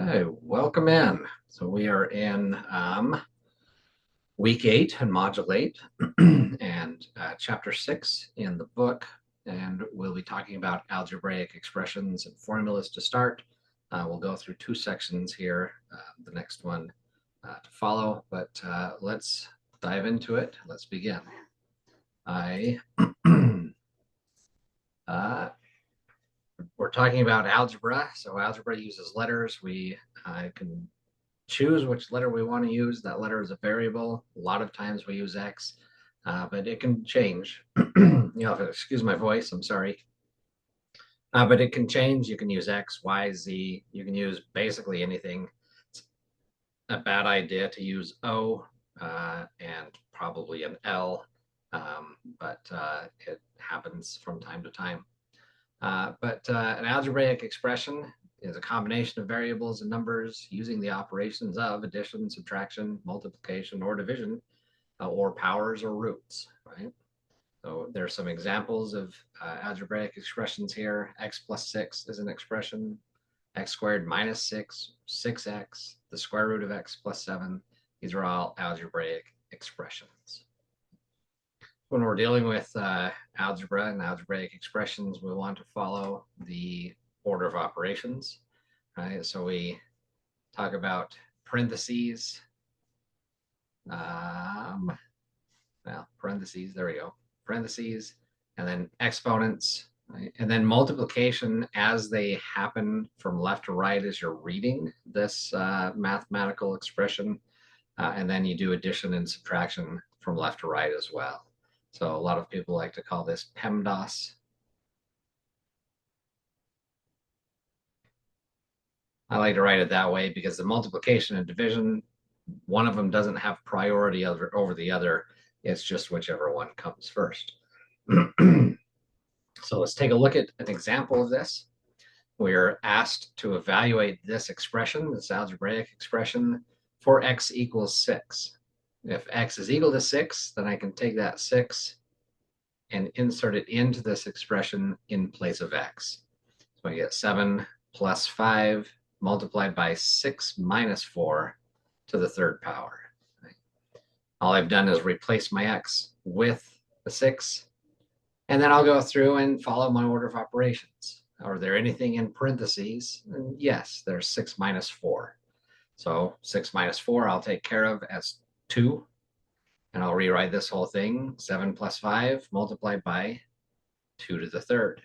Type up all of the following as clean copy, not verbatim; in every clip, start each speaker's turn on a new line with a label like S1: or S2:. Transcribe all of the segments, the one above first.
S1: Hey, welcome in. So we are in week 8 and module 8 and chapter 6 in the book. And we'll be talking about algebraic expressions and formulas to start. We'll go through 2 sections here, the next one to follow, but let's dive into it. Let's begin. We're talking about algebra. So algebra uses letters. We can choose which letter we want to use. That letter is a variable. A lot of times we use X, but it can change. Excuse my voice, I'm sorry. But it can change. You can use X, Y, Z. You can use basically anything. It's a bad idea to use O and probably an L, but it happens from time to time. But an algebraic expression is a combination of variables and numbers using the operations of addition, subtraction, multiplication, or division, or powers or roots, right? So there's some examples of algebraic expressions here. X plus 6 is an expression. X squared minus 6, 6x, the square root of x plus 7. These are all algebraic expressions. When we're dealing with algebra and algebraic expressions, we want to follow the order of operations, right? So we talk about parentheses. Parentheses, there we go. Parentheses, and then exponents, right? And then multiplication as they happen from left to right as you're reading this mathematical expression. And then you do addition and subtraction from left to right as well. So a lot of people like to call this PEMDAS. I like to write it that way because the multiplication and division, one of them doesn't have priority over the other. It's just whichever one comes first. So let's take a look at an example of this. We're asked to evaluate this expression, this algebraic expression, for x equals 6. If x is equal to 6, then I can take that 6 and insert it into this expression in place of x. So I get 7 plus 5 multiplied by 6 minus 4 to the third power. All I've done is replace my x with the 6, and then I'll go through and follow my order of operations. Are there anything in parentheses? And yes, there's 6 minus 4. So 6 minus 4 I'll take care of as 2. And I'll rewrite this whole thing, 7 plus 5 multiplied by 2 to the third.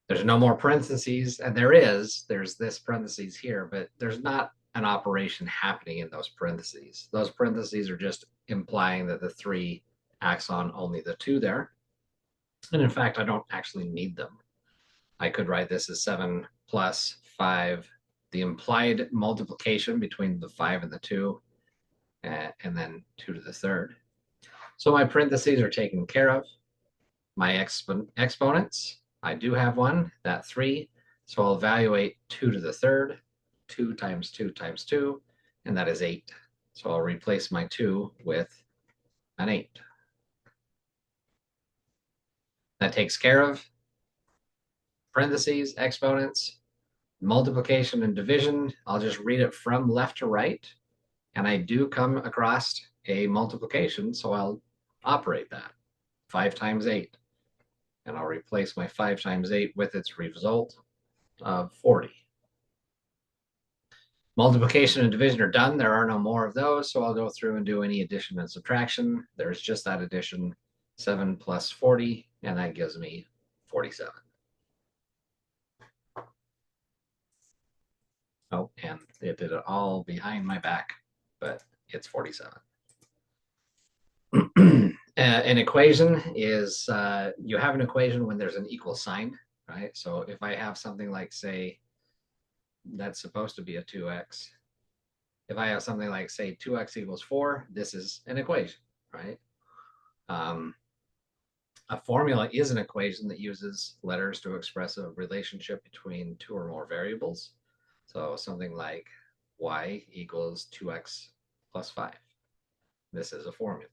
S1: There's no more parentheses, and there's this parentheses here, but there's not an operation happening in those parentheses. Those parentheses are just implying that the 3 acts on only the 2 there. And in fact, I don't actually need them. I could write this as 7 plus 5, the implied multiplication between the 5 and the 2, and then 2 to the third. So my parentheses are taken care of. My exponents, I do have one, that 3. So I'll evaluate 2 to the third, 2 times 2 times 2, and that is 8. So I'll replace my 2 with an 8. That takes care of parentheses, exponents, multiplication and division. I'll just read it from left to right. And I do come across a multiplication, so I'll operate that. 5 times 8. And I'll replace my 5 times 8 with its result of 40. Multiplication and division are done. There are no more of those, so I'll go through and do any addition and subtraction. There's just that addition, 7 plus 40, and that gives me 47. Oh, and it did it all behind my back, but it's 47. An equation is, you have an equation when there's an equal sign, right? So if I have something like, say, that's supposed to be a 2x. If I have something like, say, 2x equals 4, this is an equation, right? A formula is an equation that uses letters to express a relationship between 2 or more variables. So something like y equals 2x plus 5. This is a formula.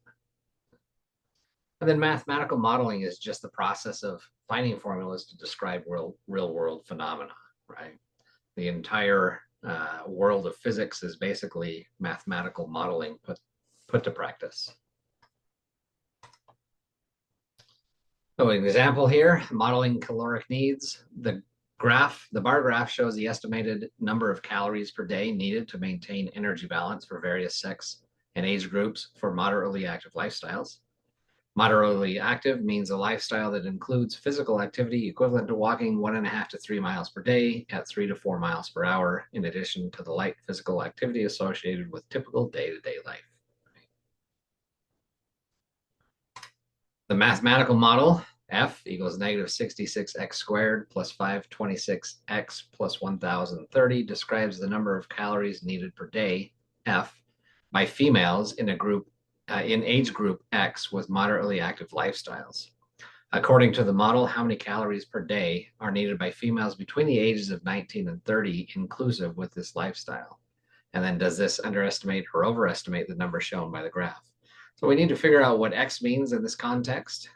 S1: And then mathematical modeling is just the process of finding formulas to describe real world phenomena, right? The entire world of physics is basically mathematical modeling put to practice. So an example here, modeling caloric needs. The bar graph shows the estimated number of calories per day needed to maintain energy balance for various sex and age groups for moderately active lifestyles. Moderately active means a lifestyle that includes physical activity equivalent to walking 1.5 to 3 miles per day at 3 to 4 miles per hour, in addition to the light physical activity associated with typical day-to-day life. The mathematical model, F equals negative 66x squared plus 526x plus 1030, describes the number of calories needed per day, F, by females in age group X with moderately active lifestyles. According to the model, how many calories per day are needed by females between the ages of 19 and 30 inclusive with this lifestyle? And then does this underestimate or overestimate the number shown by the graph? So we need to figure out what X means in this context.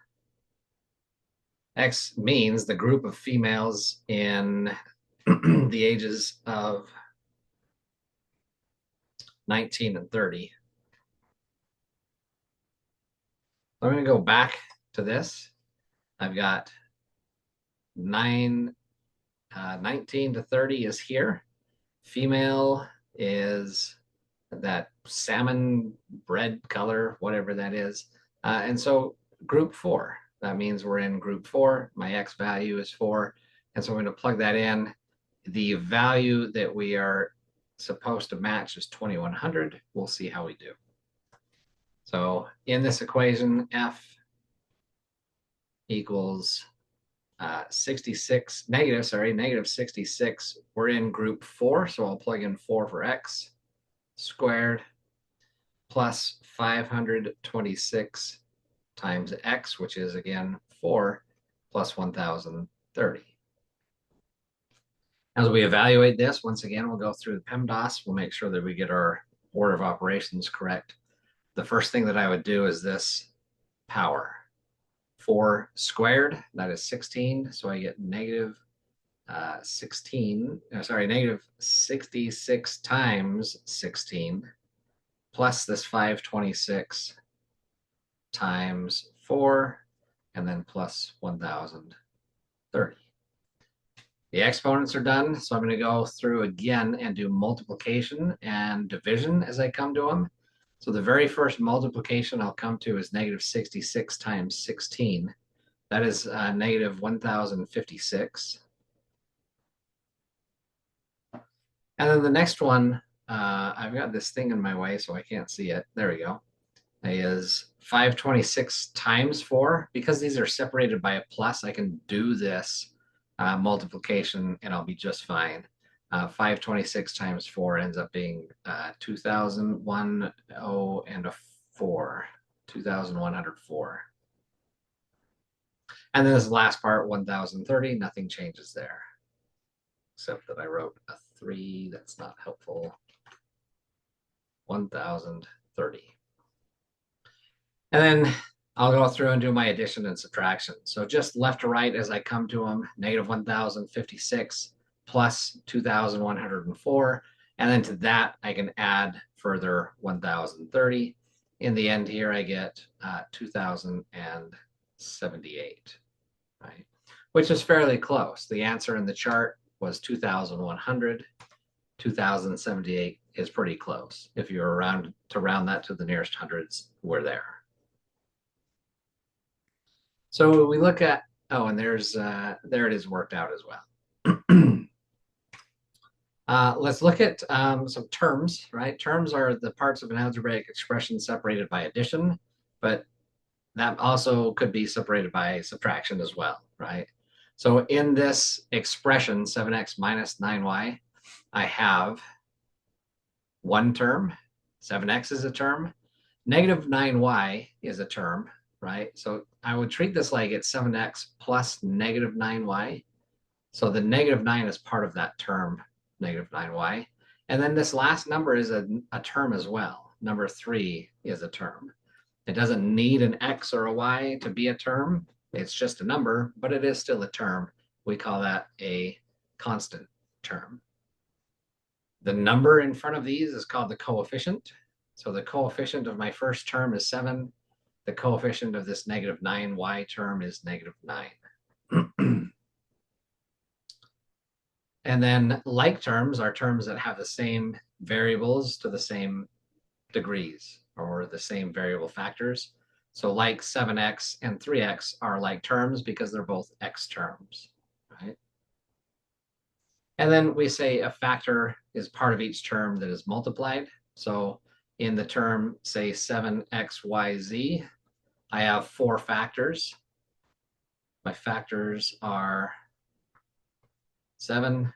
S1: X means the group of females in the ages of 19 and 30. I'm going to go back to this. I've got 19 to 30 is here. Female is that salmon bread color, whatever that is. And so group 4, that means we're in group 4. My X value is 4. And so I'm going to plug that in. The value that we are supposed to match is 2100. We'll see how we do. So in this equation, F equals negative 66. We're in group 4, so I'll plug in 4 for X squared plus 526 times X, which is again 4 plus 1030. As we evaluate this, once again, we'll go through the PEMDAS. We'll make sure that we get our order of operations correct. The first thing that I would do is this power. 4 squared, that is 16. So I get negative 66 times 16 plus this 526 times 4 and then plus 1030. The exponents are done, so I'm going to go through again and do multiplication and division as I come to them. So the very first multiplication I'll come to is negative 66 times 16. That is negative 1056. And then the next one, I've got this thing in my way, so I can't see it. There we go. Is 526 times 4. Because these are separated by a plus, I can do this multiplication and I'll be just fine. 526 times 4 ends up being 2,104. 2,104. And then this last part, 1,030, nothing changes there. Except that I wrote a 3, that's not helpful. 1,030. And then I'll go through and do my addition and subtraction. So just left to right as I come to them, negative 1,056 plus 2,104. And then to that, I can add further 1,030. In the end here, I get 2,078, right? Which is fairly close. The answer in the chart was 2,100. 2,078 is pretty close. If you're around to round that to the nearest hundreds, we're there. So we look at, oh, and there it is worked out as well. Let's look at some terms, right? Terms are the parts of an algebraic expression separated by addition, but that also could be separated by subtraction as well, right? So in this expression, 7x minus 9y, I have one term, 7x is a term, negative 9y is a term, right? So I would treat this like it's 7x plus negative 9y. So the negative 9 is part of that term, negative 9y. And then this last number is a term as well. Number 3 is a term. It doesn't need an x or a y to be a term. It's just a number, but it is still a term. We call that a constant term. The number in front of these is called the coefficient. So the coefficient of my first term is 7. The coefficient of this -9y term is -9. And then like terms are terms that have the same variables to the same degrees or the same variable factors. So like 7x and 3x are like terms because they're both x terms, right? And then we say a factor is part of each term that is multiplied. So in the term, say 7xyz, I have 4 factors. My factors are 7,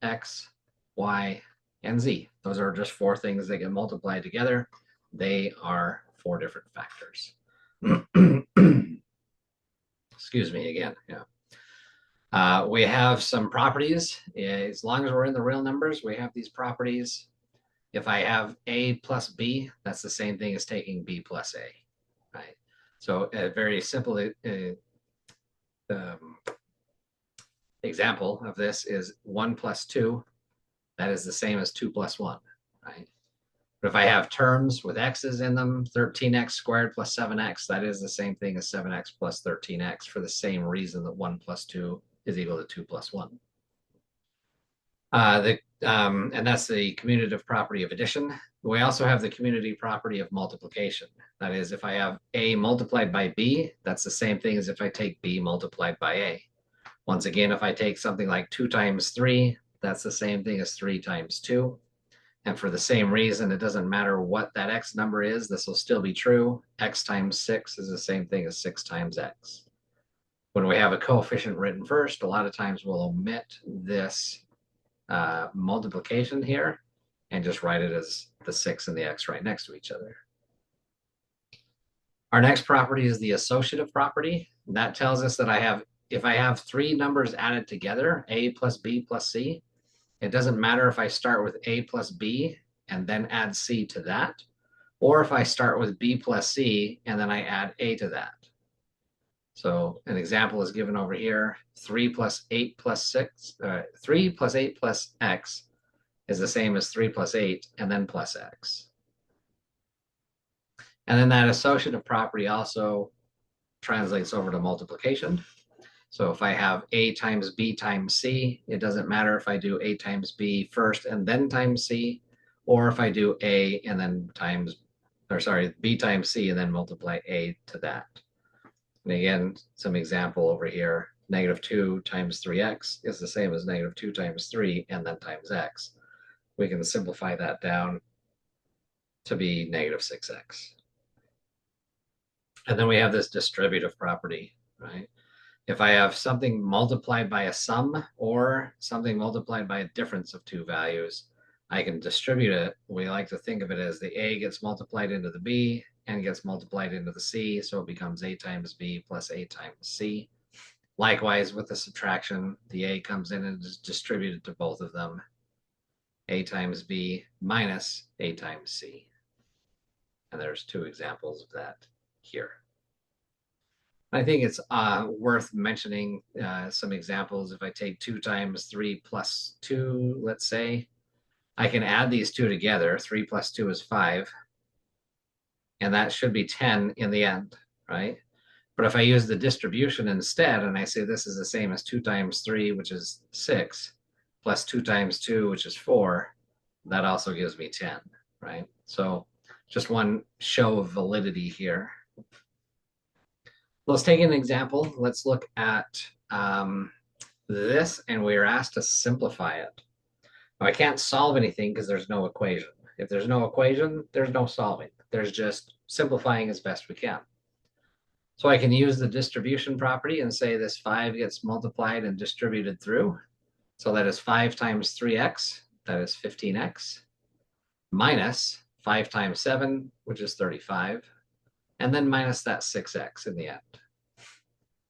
S1: x, y, and z. Those are just 4 things that get multiplied together. They are 4 different factors. Excuse me again. Yeah. We have some properties. As long as we're in the real numbers, we have these properties. If I have a plus b, that's the same thing as taking b plus a, right? So a very simple example of this is 1 plus 2. That is the same as 2 plus 1, right? But if I have terms with x's in them, 13x squared plus 7x, that is the same thing as 7x plus 13x for the same reason that 1 plus 2 is equal to 2 plus 1. And that's the commutative property of addition. We also have the commutative property of multiplication. That is, if I have a multiplied by b, that's the same thing as if I take b multiplied by a. Once again, if I take something like 2 times 3, that's the same thing as 3 times 2. And for the same reason, it doesn't matter what that x number is, this will still be true. X times 6 is the same thing as 6 times x. When we have a coefficient written first, a lot of times we'll omit this multiplication here and just write it as the 6 and the x right next to each other. Our next property is the associative property. That tells us that if I have 3 numbers added together, a plus b plus c, it doesn't matter if I start with a plus b and then add c to that, or if I start with b plus c and then I add a to that. So an example is given over here. 3 plus 8 plus 6, 3 plus 8 plus x is the same as 3 plus 8 and then plus x. And then that associative property also translates over to multiplication. So if I have a times b times c, it doesn't matter if I do a times b first and then times c, or if I do a and then b times c and then multiply a to that. And again, some example over here, -2 times 3x is the same as -2 times 3 and then times x. We can simplify that down to be -6x. And then we have this distributive property, right? If I have something multiplied by a sum or something multiplied by a difference of 2 values, I can distribute it. We like to think of it as the a gets multiplied into the b and gets multiplied into the c, so it becomes a times b plus a times c. Likewise, with the subtraction, the a comes in and is distributed to both of them. A times b minus a times c. And there's 2 examples of that here. I think it's worth mentioning some examples. If I take 2 times 3 plus 2, let's say, I can add these 2 together. 3 plus 2 is 5. And that should be 10 in the end, right? But if I use the distribution instead, and I say this is the same as 2 times 3, which is 6, plus 2 times 2, which is 4, that also gives me 10, right? So just one show of validity here. Let's take an example. Let's look at this, and we're asked to simplify it. Now, I can't solve anything because there's no equation. If there's no equation, there's no solving. There's just simplifying as best we can. So I can use the distribution property and say this 5 gets multiplied and distributed through. So that is 5 times 3x, that is 15x, minus 5 times 7, which is 35, and then minus that 6x in the end.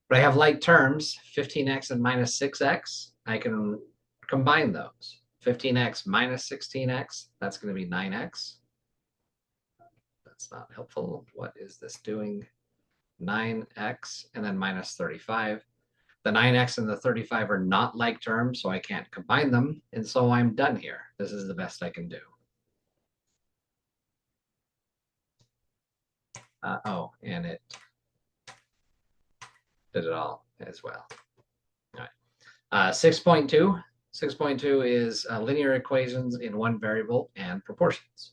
S1: But I have like terms, 15x and minus 6x. I can combine those. 15x minus 16x, that's going to be 9x. That's not helpful. What is this doing? 9x and then minus 35. The 9x and the 35 are not like terms, so I can't combine them. And so I'm done here. This is the best I can do. Oh, and it did it all as well. All right. 6.2. 6.2 is linear equations in one variable and proportions.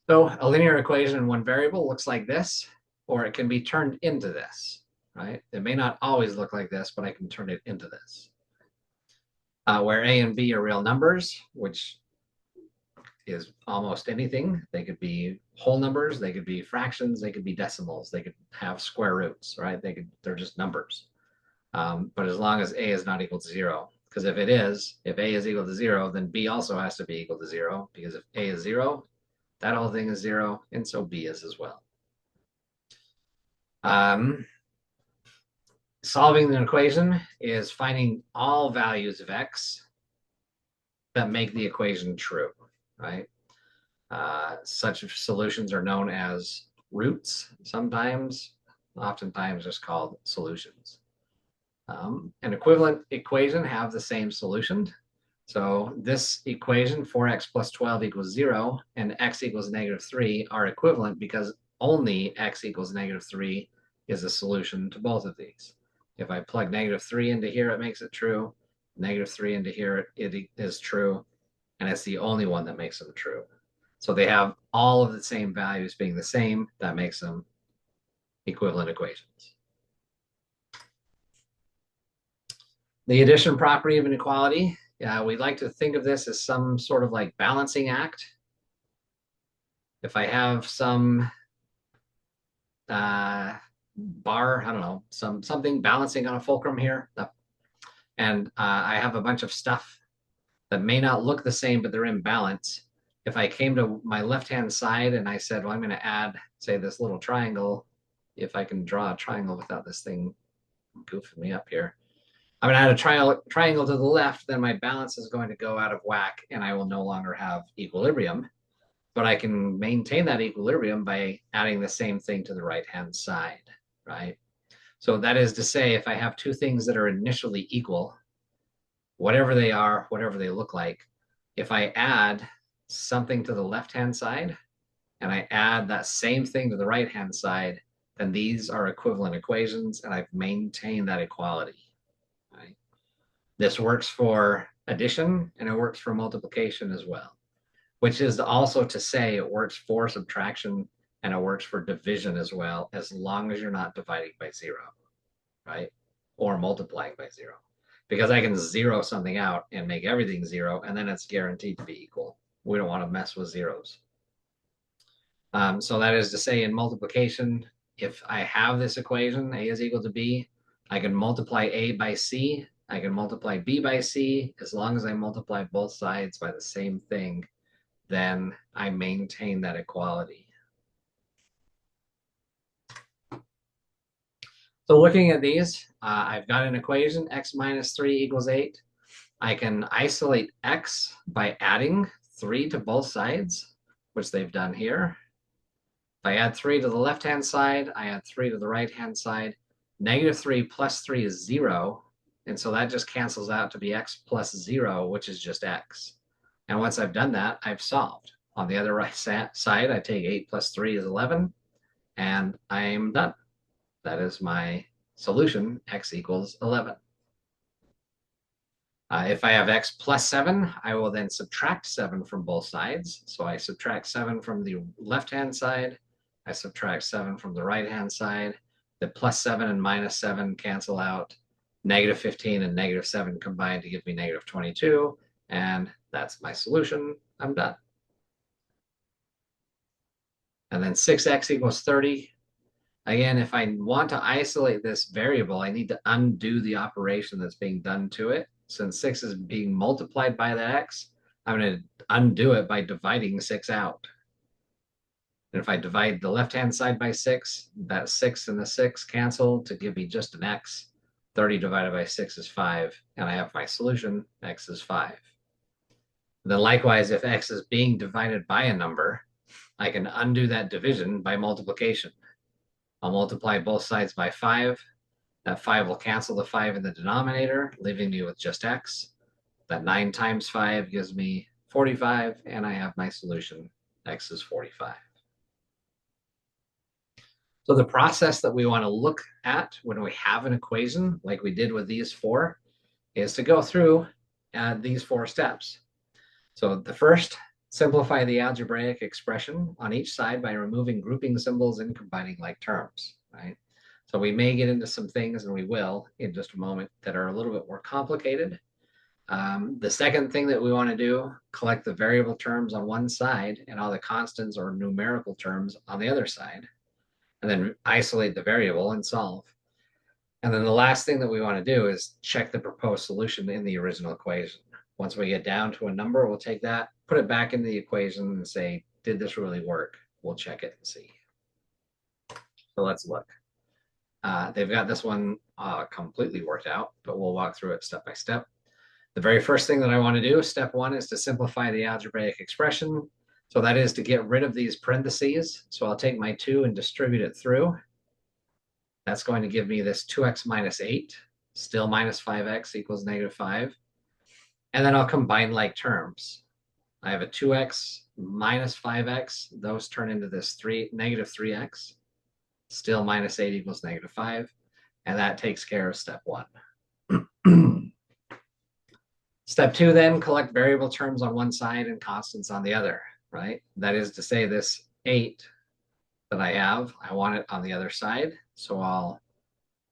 S1: So a linear equation in one variable looks like this, or it can be turned into this, right? It may not always look like this, but I can turn it into this. Where a and b are real numbers, which is almost anything. They could be whole numbers, they could be fractions, they could be decimals, they could have square roots, right? They're just numbers. But as long as a is not equal to 0, because if a is equal to 0, then b also has to be equal to 0, because if a is 0, that whole thing is 0, and so b is as well. Solving an equation is finding all values of x that make the equation true, right? Such solutions are known as roots sometimes, oftentimes just called solutions. An equivalent equation have the same solution. So this equation, 4x plus 12 equals 0, and x equals -3 are equivalent because only x equals -3 is a solution to both of these. If I plug -3 into here, it makes it true. -3 into here, it is true. And it's the only one that makes them true. So they have all of the same values being the same. That makes them equivalent equations. The addition property of an equality. We like to think of this as some sort of like balancing act. If I have some bar, I don't know, something balancing on a fulcrum here, and I have a bunch of stuff that may not look the same, but they're in balance. If I came to my left-hand side and I said, well, I'm going to add, say, this little triangle, if I can draw a triangle without this thing goofing me up here. I'm going to add a triangle to the left, then my balance is going to go out of whack and I will no longer have equilibrium. But I can maintain that equilibrium by adding the same thing to the right-hand side, right? So that is to say, if I have two things that are initially equal, whatever they are, whatever they look like, if I add something to the left-hand side and I add that same thing to the right-hand side, then these are equivalent equations and I've maintained that equality. Right? This works for addition and it works for multiplication as well, which is also to say it works for subtraction and it works for division as well, as long as you're not dividing by 0, right? Or multiplying by 0. Because I can zero something out and make everything 0, and then it's guaranteed to be equal. We don't want to mess with zeros. So that is to say, in multiplication, if I have this equation, a is equal to b, I can multiply a by c, I can multiply b by c. As long as I multiply both sides by the same thing, then I maintain that equality. So looking at these, I've got an equation, x minus 3 equals 8. I can isolate x by adding 3 to both sides, which they've done here. If I add 3 to the left-hand side, I add 3 to the right-hand side. -3 plus 3 is 0. And so that just cancels out to be x plus 0, which is just x. And once I've done that, I've solved. On the other right side, I take 8 plus 3 is 11, and I'm done. That is my solution, x equals 11. If I have x plus 7, I will then subtract 7 from both sides. So I subtract 7 from the left-hand side. I subtract 7 from the right-hand side. The plus 7 and minus 7 cancel out. -15 and -7 combine to give me -22. And that's my solution. I'm done. And then 6x equals 30. Again, if I want to isolate this variable, I need to undo the operation that's being done to it. Since 6 is being multiplied by that x, I'm going to undo it by dividing 6 out. And if I divide the left-hand side by 6, that 6 and the 6 cancel to give me just an x. 30 divided by 6 is 5, and I have my solution, x is 5. Then likewise, if x is being divided by a number, I can undo that division by multiplication. I'll multiply both sides by 5. That 5 will cancel the 5 in the denominator, leaving me with just x. That 9 times 5 gives me 45, and I have my solution. X is 45. So the process that we want to look at when we have an equation, like we did with these four, is to go through these 4 steps. So the first, simplify the algebraic expression on each side by removing grouping symbols and combining like terms, right? So we may get into some things, and we will in just a moment, that are a little bit more complicated. The second thing that we want to do, collect the variable terms on one side and all the constants or numerical terms on the other side, and then isolate the variable and solve. And then the last thing that we want to do is check the proposed solution in the original equation. Once we get down to a number, we'll take that, put it back into the equation and say, did this really work? We'll check it and see. So let's look. They've got this one completely worked out, but we'll walk through it step by step. The very first thing that I want to do, step 1, is to simplify the algebraic expression. So that is to get rid of these parentheses. So I'll take my 2 and distribute it through. That's going to give me this 2x minus 8, still minus 5x equals negative 5. And then I'll combine like terms. I have a 2x minus 5x. Those turn into this negative 3x. Still minus 8 equals negative 5. And that takes care of step 1. Step 2 then, collect variable terms on one side and constants on the other, right? That is to say, this 8 that I have, I want it on the other side. So I'll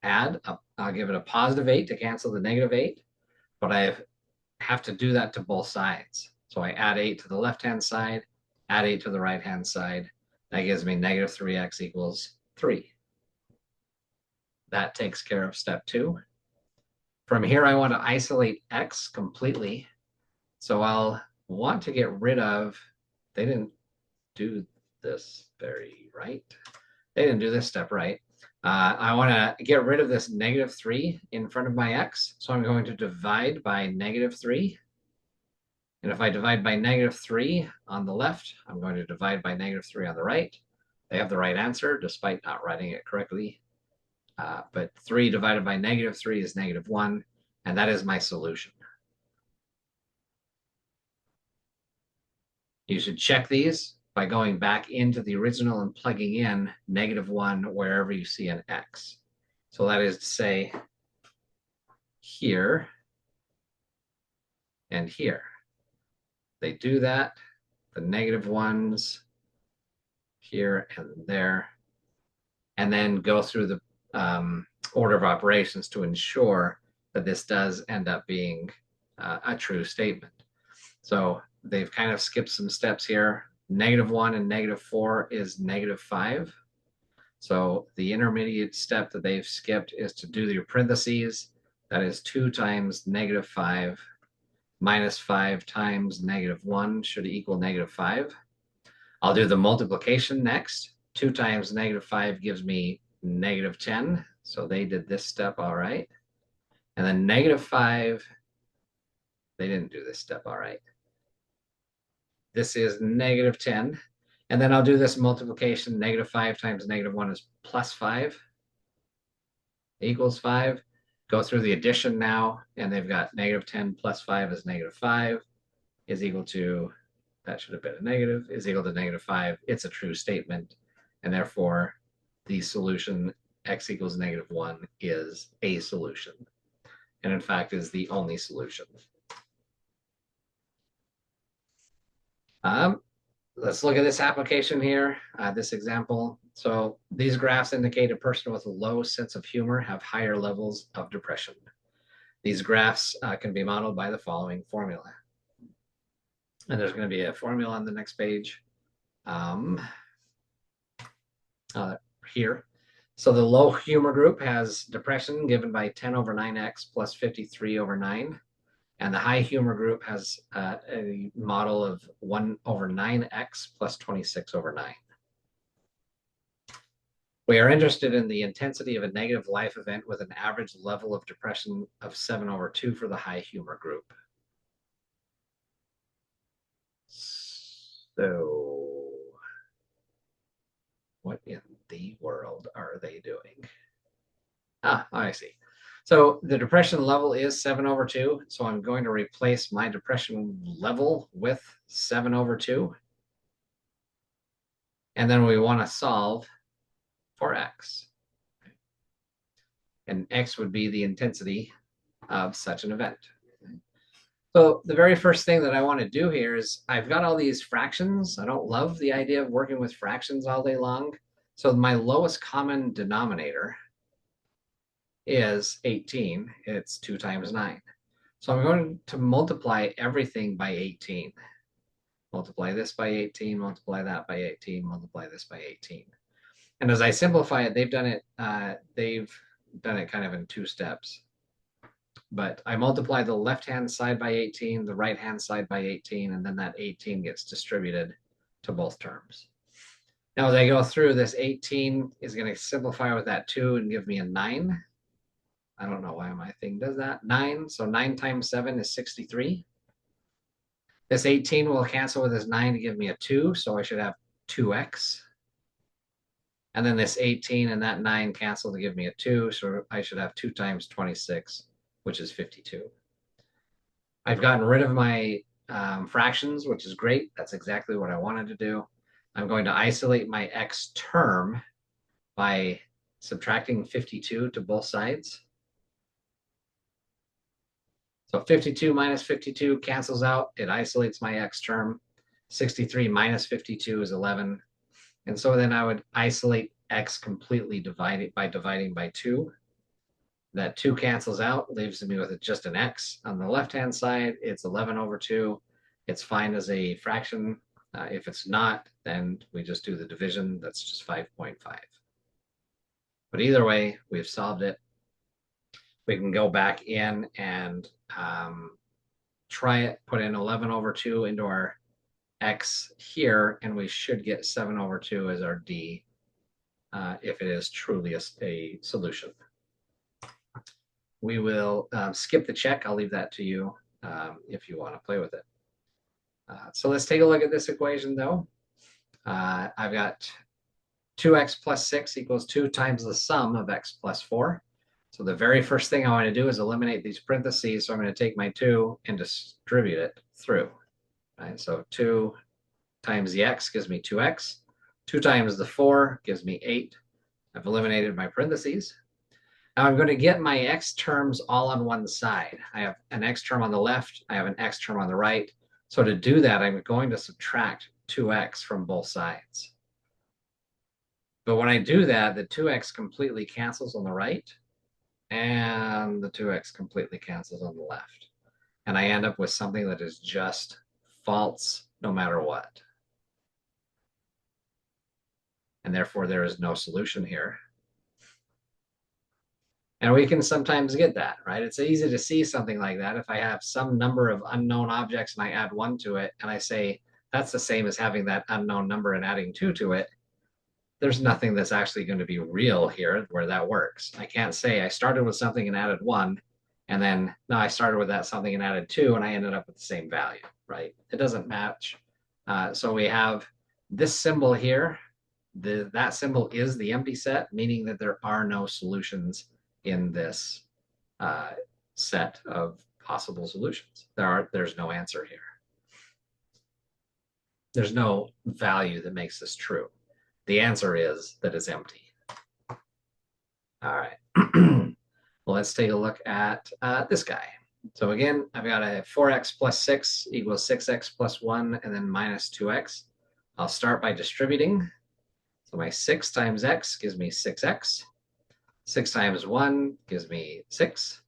S1: give it a positive 8 to cancel the negative 8, but I have to do that to both sides. So I add 8 to the left-hand side, add 8 to the right-hand side. That gives me negative 3x equals 3. That takes care of step 2. From here, I want to isolate x completely. So I'll want to get rid of, they didn't do this very right. They didn't do this step right. I want to get rid of this negative 3 in front of my x. So I'm going to divide by negative 3. And if I divide by negative 3 on the left, I'm going to divide by negative 3 on the right. They have the right answer, despite not writing it correctly. But 3 divided by negative 3 is negative 1, and that is my solution. You should check these by going back into the original and plugging in negative 1 wherever you see an x. So that is to say, here and here. They do that, the negative 1s here and there, and then go through the order of operations to ensure that this does end up being a true statement. So they've kind of skipped some steps here. Negative 1 and negative 4 is negative 5. So the intermediate step that they've skipped is to do your parentheses. That is 2 times negative 5 minus 5 times negative 1 should equal negative 5. I'll do the multiplication next. 2 times negative 5 gives me negative 10. So they did this step all right. And then negative 5, they didn't do this step all right. This is negative 10. And then I'll do this multiplication. Negative 5 times negative 1 is plus 5 equals 5. Go through the addition now, and they've got negative 10 plus 5 is negative 5 is equal to, that should have been a negative, is equal to negative 5. It's a true statement, and therefore the solution x equals negative 1 is a solution, and in fact is the only solution. Let's look at this application here, this example. So these graphs indicate a person with a low sense of humor have higher levels of depression. These graphs can be modeled by the following formula. And there's going to be a formula on the next page here. So the low humor group has depression given by 10 over 9x plus 53 over 9. And the high humor group has a model of 1 over 9x plus 26 over 9. We are interested in the intensity of a negative life event with an average level of depression of 7 over 2 for the high humor group. So what in the world are they doing? I see. So the depression level is 7/2. So I'm going to replace my depression level with 7/2. And then we want to solve for x. And x would be the intensity of such an event. So the very first thing that I want to do here is I've got all these fractions. I don't love the idea of working with fractions all day long. So my lowest common denominator is 18. It's 2 times 9. So I'm going to multiply everything by 18. Multiply this by 18, multiply that by 18, multiply this by 18. And as I simplify it, they've done it kind of in 2 steps. But I multiply the left-hand side by 18, the right-hand side by 18, and then that 18 gets distributed to both terms. Now, as I go through, this 18 is going to simplify with that 2 and give me a 9. I don't know why my thing does that. 9, so 9 times 7 is 63. This 18 will cancel with this 9 to give me a 2, so I should have 2x. And then this 18 and that 9 cancel to give me a 2, so I should have 2 times 26, which is 52. I've gotten rid of my fractions, which is great. That's exactly what I wanted to do. I'm going to isolate my x term by subtracting 52 to both sides. So 52 minus 52 cancels out. It isolates my x term. 63 minus 52 is 11. And so then I would isolate x completely by dividing by 2. That 2 cancels out, leaves me with just an x. On the left-hand side, it's 11/2. It's fine as a fraction. If it's not, then we just do the division. That's just 5.5. But either way, we've solved it. We can go back in and try it, put in 11/2 into our x here, and we should get 7/2 as our d if it is truly a solution. We will skip the check. I'll leave that to you if you want to play with it. So let's take a look at this equation though. I've got 2x plus 6 equals 2 times the sum of x plus 4. So the very first thing I want to do is eliminate these parentheses. So I'm going to take my 2 and distribute it through. Right? So 2 times the x gives me 2x. 2 times the 4 gives me 8. I've eliminated my parentheses. Now I'm going to get my x terms all on one side. I have an x term on the left. I have an x term on the right. So to do that, I'm going to subtract 2x from both sides. But when I do that, the 2x completely cancels on the right, and the 2x completely cancels on the left. And I end up with something that is just false no matter what. And therefore, there is no solution here. And we can sometimes get that, right? It's easy to see something like that. If I have some number of unknown objects and I add 1 to it, and I say that's the same as having that unknown number and adding 2 to it, there's nothing that's actually going to be real here where that works. I can't say I started with something and added 1, and then no, I started with that something and added 2, and I ended up with the same value, right? It doesn't match. So we have this symbol here. That symbol is the empty set, meaning that there are no solutions in this set of possible solutions. There's no answer here. There's no value that makes this true. The answer is that it's empty. All right. Well, let's take a look at this guy. So again, I've got a 4x plus 6 equals 6x plus 1 and then minus 2x. I'll start by distributing. So my 6 times x gives me 6x. 6 times 1 gives me 6.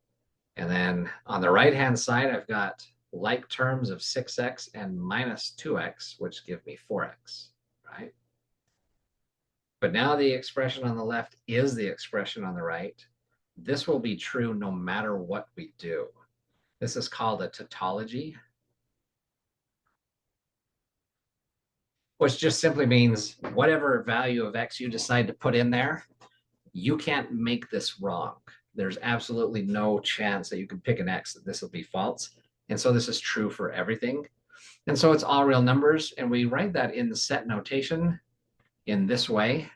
S1: And then on the right-hand side, I've got like terms of 6x and minus 2x, which give me 4x, right? But now the expression on the left is the expression on the right. This will be true no matter what we do. This is called a tautology, which just simply means whatever value of x you decide to put in there, you can't make this wrong. There's absolutely no chance that you can pick an x that this will be false. And so this is true for everything. And so it's all real numbers. And we write that in the set notation in this way.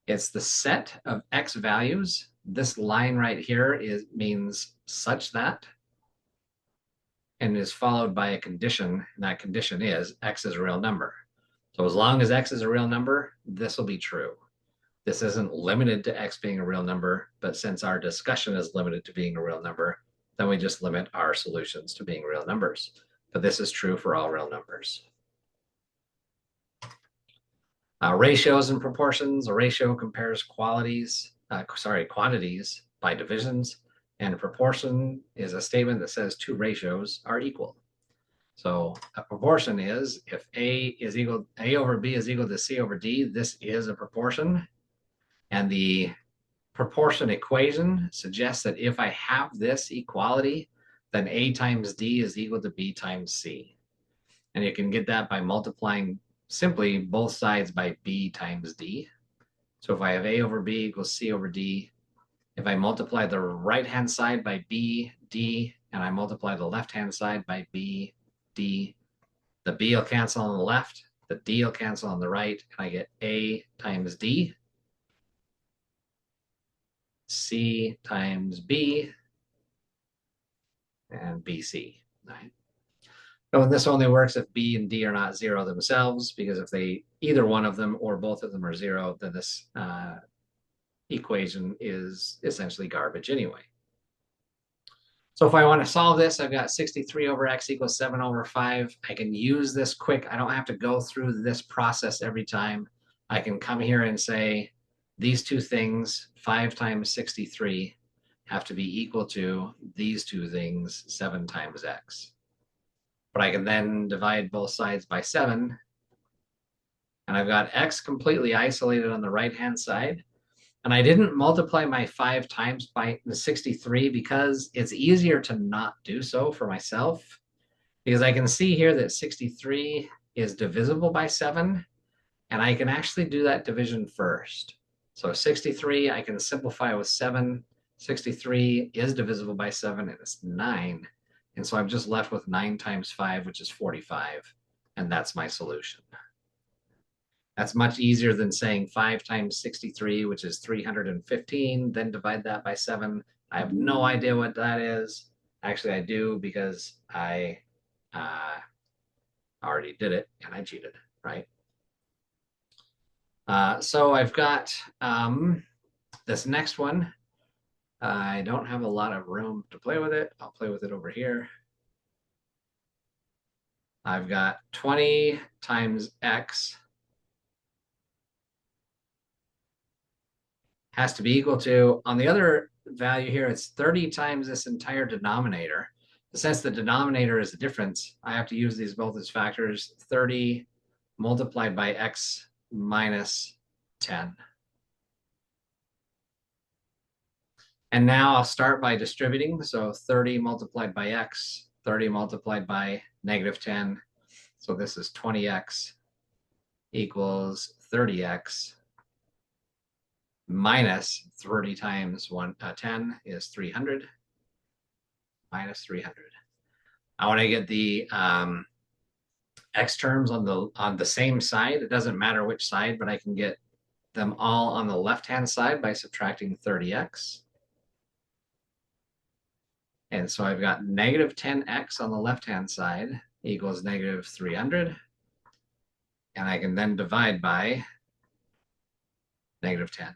S1: It's the set of x values this line right here means such that, and is followed by a condition, and that condition is x is a real number. So as long as x is a real number, this will be true. This isn't limited to x being a real number, but since our discussion is limited to being a real number, then we just limit our solutions to being real numbers. But this is true for all real numbers. Ratios and proportions. A ratio compares quantities by divisions, and a proportion is a statement that says two ratios are equal. So a proportion is if A over B is equal to C over D, this is a proportion. And the proportion equation suggests that if I have this equality, then A times D is equal to B times C. And you can get that by multiplying simply both sides by B times D. So if I have A over B equals C over D, if I multiply the right-hand side by B, D, and I multiply the left-hand side by B, D, the B will cancel on the left, the D will cancel on the right, and I get A times D, C times B, and BC, right? And this only works if B and D are not zero themselves, because if either one of them or both of them are zero, then this equation is essentially garbage anyway. So if I want to solve this, I've got 63 over x equals 7 over 5. I can use this quick. I don't have to go through this process every time. I can come here and say these two things, 5 times 63, have to be equal to these two things, 7 times x. But I can then divide both sides by 7. And I've got x completely isolated on the right-hand side. And I didn't multiply my 5 times by the 63 because it's easier to not do so for myself. Because I can see here that 63 is divisible by 7. And I can actually do that division first. So 63, I can simplify with 7. 63 is divisible by 7, and it's 9. And so I'm just left with 9 times 5, which is 45. And that's my solution. That's much easier than saying 5 times 63, which is 315, then divide that by 7. I have no idea what that is. Actually, I do because I already did it and I cheated, right? So I've got this next one. I don't have a lot of room to play with it. I'll play with it over here. I've got 20 times x has to be equal to, on the other value here, it's 30 times this entire denominator. But since the denominator is a difference, I have to use these both as factors, 30 multiplied by x minus 10. And now I'll start by distributing. So 30 multiplied by x, 30 multiplied by negative 10. So this is 20x equals 30x minus 30 times 10 is 300, minus 300. I want to get the x terms on the same side. It doesn't matter which side, but I can get them all on the left-hand side by subtracting 30x. And so I've got negative 10x on the left-hand side equals negative 300. And I can then divide by negative 10.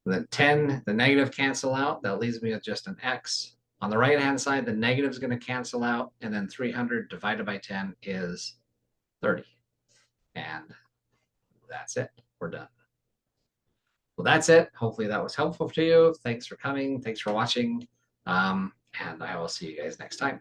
S1: The 10, the negative cancel out. That leaves me with just an x. On the right-hand side, the negative is going to cancel out. And then 300 divided by 10 is 30. And that's it. We're done. Well, that's it. Hopefully that was helpful to you. Thanks for coming. Thanks for watching. And I will see you guys next time.